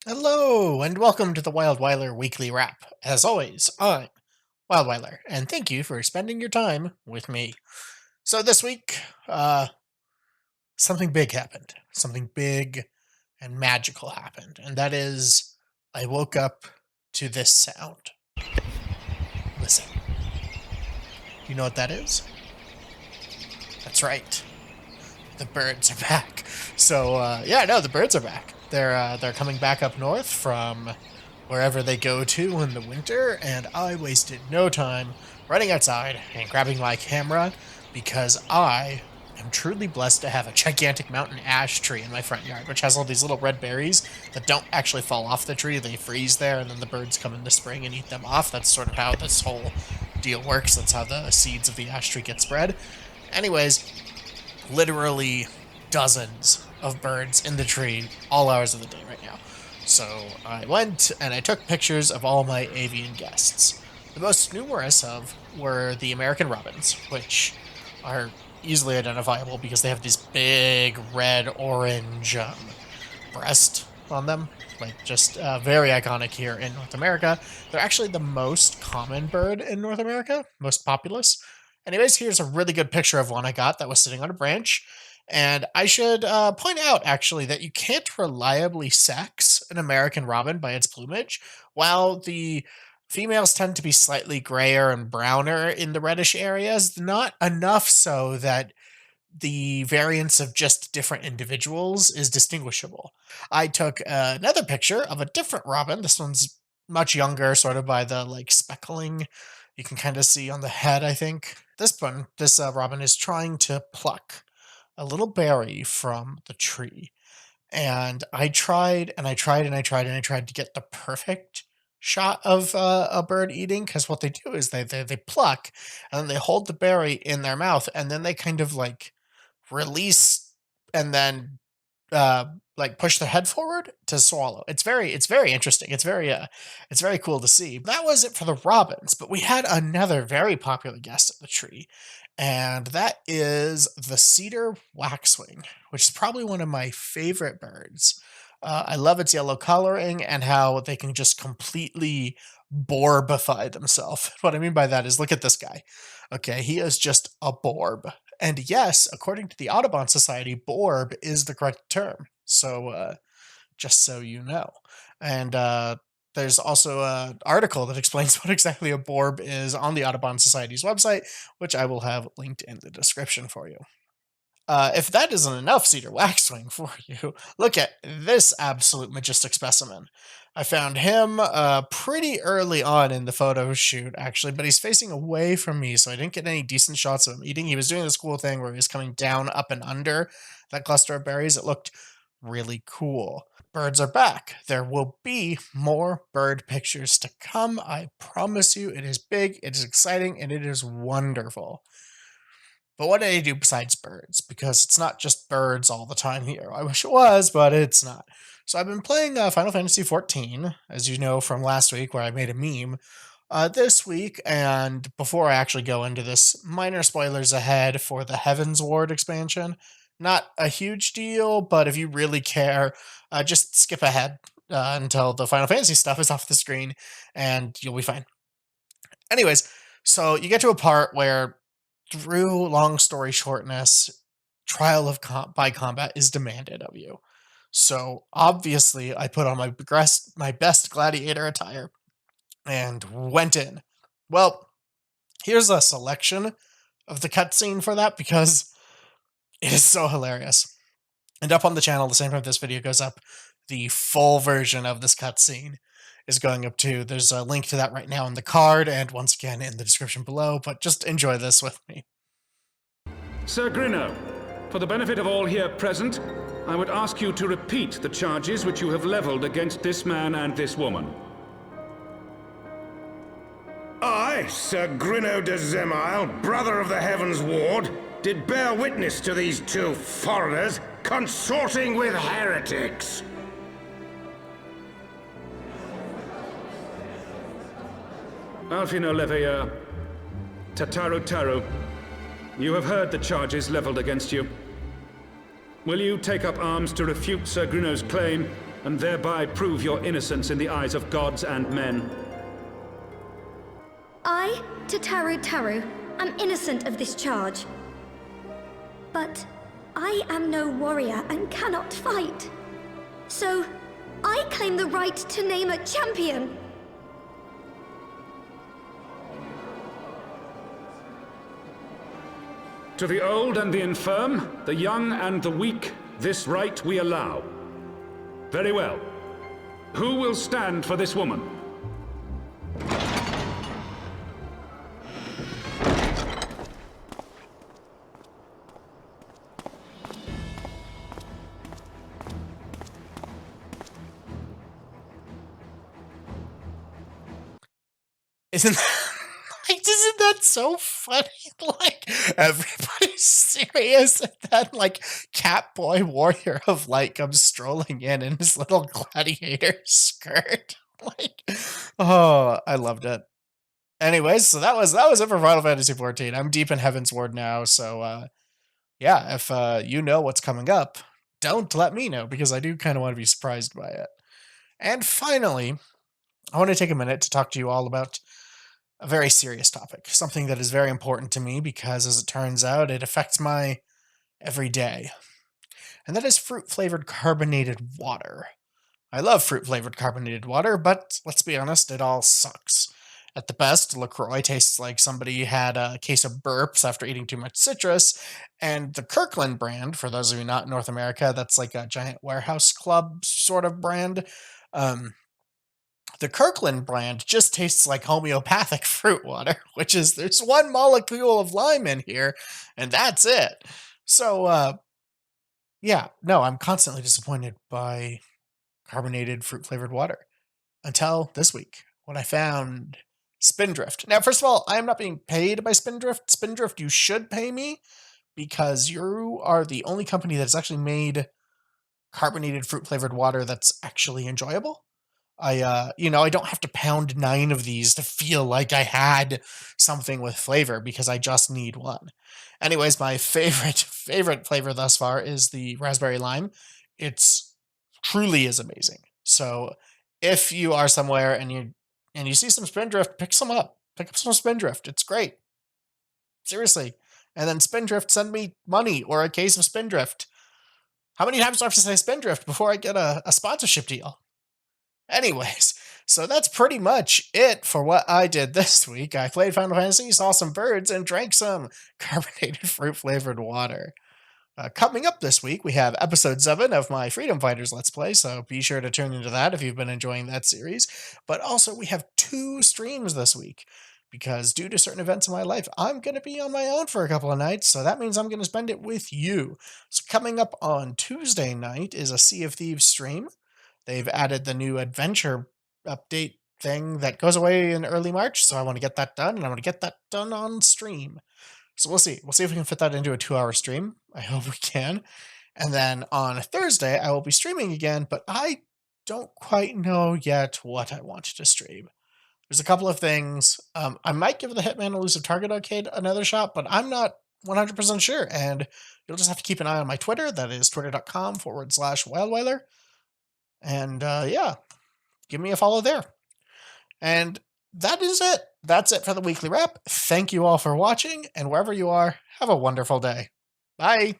Hello, and welcome to the WildWeiler Weekly Wrap. As always, I'm WildWeiler, and thank you for spending your time with me. So this week, something big happened. Something big and magical happened, and that is, I woke up to this sound. Listen. You know what that is? That's right. The birds are back. The birds are back. They're coming back up north from wherever they go to in the winter, and I wasted no time running outside and grabbing my camera because I am truly blessed to have a gigantic mountain ash tree in my front yard, which has all these little red berries that don't actually fall off the tree. They freeze there, and then the birds come in the spring and eat them off. That's sort of how this whole deal works. That's how the seeds of the ash tree get spread. Anyways, literally dozens of birds in the tree all hours of the day right now. So I went and I took pictures of all my avian guests. The most numerous of were the American robins, which are easily identifiable because they have these big red-orange breast on them, like just very iconic here in North America. They're actually the most common bird in North America, most populous. Anyways, here's a really good picture of one I got that was sitting on a branch. And I should point out, actually, that you can't reliably sex an American robin by its plumage. While the females tend to be slightly grayer and browner in the reddish areas, not enough so that the variance of just different individuals is distinguishable. I took another picture of a different robin. This one's much younger, sort of by the speckling you can kind of see on the head, I think. This robin is trying to pluck a little berry from the tree. And I tried and I tried and I tried and I tried to get the perfect shot of a bird eating, because what they do is they pluck and then they hold the berry in their mouth and then they kind of release and then uh push their head forward to swallow. It's very interesting. It's very cool to see. That was it for the robins, but we had another very popular guest at the tree, and that is the Cedar Waxwing, which is probably one of my favorite birds. I love its yellow coloring and how they can just completely borbify themselves. What I mean by that is, look at this guy. Okay, he is just a borb. And yes, according to the Audubon Society, borb is the correct term. So, just so you know. And there's also an article that explains what exactly a borb is on the Audubon Society's website, which I will have linked in the description for you. If that isn't enough cedar waxwing for you, look at this absolute majestic specimen. I found him pretty early on in the photo shoot, actually, but he's facing away from me, so I didn't get any decent shots of him eating. He was doing this cool thing where he was coming down, up, and under that cluster of berries. It looked really cool. Birds are back. There will be more bird pictures to come. I promise you, it is big, it is exciting, and it is wonderful. But what did I do besides birds? Because it's not just birds all the time here. I wish it was, but it's not. So I've been playing Final Fantasy XIV, as you know from last week, where I made a meme. This week, and before I actually go into this, minor spoilers ahead for the Heaven's Ward expansion. Not a huge deal, but if you really care, just skip ahead until the Final Fantasy stuff is off the screen, and you'll be fine. Anyways, so you get to a part where, through long story shortness, trial of by combat is demanded of you. So obviously, I put on my best gladiator attire and went in. Well, here's a selection of the cutscene for that because it is so hilarious. And up on the channel, the same time this video goes up, the full version of this cutscene is going up too. There's a link to that right now in the card, and once again in the description below, but just enjoy this with me. Sir Grinno, for the benefit of all here present, I would ask you to repeat the charges which you have leveled against this man and this woman. I, Sir Grinno de Zemile, brother of the Heaven's Ward, did bear witness to these two foreigners consorting with heretics. Alfino Leveilleur, Tataru Taru, you have heard the charges leveled against you. Will you take up arms to refute Sir Grinno's claim and thereby prove your innocence in the eyes of gods and men? I, Tataru, am innocent of this charge. But I am no warrior and cannot fight. So, I claim the right to name a champion. To the old and the infirm, the young and the weak, this right we allow. Very well. Who will stand for this woman? Isn't that so funny? Like, everybody's serious, and then, like, Catboy Warrior of Light comes strolling in his little gladiator skirt. Like, oh, I loved it. Anyways, so that was it for Final Fantasy XIV. I'm deep in Heaven's Ward now, so yeah, if you know what's coming up, don't let me know, because I do kind of want to be surprised by it. And finally, I want to take a minute to talk to you all about a very serious topic, something that is very important to me because, as it turns out, it affects my everyday. And that is fruit-flavored carbonated water. I love fruit-flavored carbonated water, but let's be honest, it all sucks. At the best, LaCroix tastes like somebody had a case of burps after eating too much citrus, and the Kirkland brand, for those of you not in North America, that's like a giant warehouse club sort of brand. The Kirkland brand just tastes like homeopathic fruit water, which is, there's one molecule of lime in here, and that's it. So, yeah, no, I'm constantly disappointed by carbonated fruit-flavored water. Until this week, when I found Spindrift. Now, first of all, I am not being paid by Spindrift. Spindrift, you should pay me, because you are the only company that's actually made carbonated fruit-flavored water that's actually enjoyable. I don't have to pound 9 of these to feel like I had something with flavor, because I just need one. Anyways, my favorite flavor thus far is the raspberry lime. It's truly is amazing. So if you are somewhere and you see some Spindrift, pick some up. Pick up some Spindrift. It's great. Seriously. And then Spindrift, send me money or a case of Spindrift. How many times do I have to say Spindrift before I get a sponsorship deal? Anyways, so that's pretty much it for what I did this week. I played Final Fantasy, saw some birds, and drank some carbonated fruit-flavored water. Coming up this week, we have episode 7 of my Freedom Fighters Let's Play, so be sure to tune into that if you've been enjoying that series. But also, we have 2 streams this week, because due to certain events in my life, I'm going to be on my own for a couple of nights, so that means I'm going to spend it with you. So coming up on Tuesday night is a Sea of Thieves stream. They've added the new adventure update thing that goes away in early March, so I want to get that done, and I want to get that done on stream. So we'll see. We'll see if we can fit that into a 2-hour stream. I hope we can. And then on Thursday, I will be streaming again, but I don't quite know yet what I want to stream. There's a couple of things. I might give the Hitman Elusive Target Arcade another shot, but I'm not 100% sure, and you'll just have to keep an eye on my Twitter. That is twitter.com/WildWeiler. And yeah, give me a follow there. And that is it. That's it for the weekly wrap. Thank you all for watching, and wherever you are, have a wonderful day. Bye.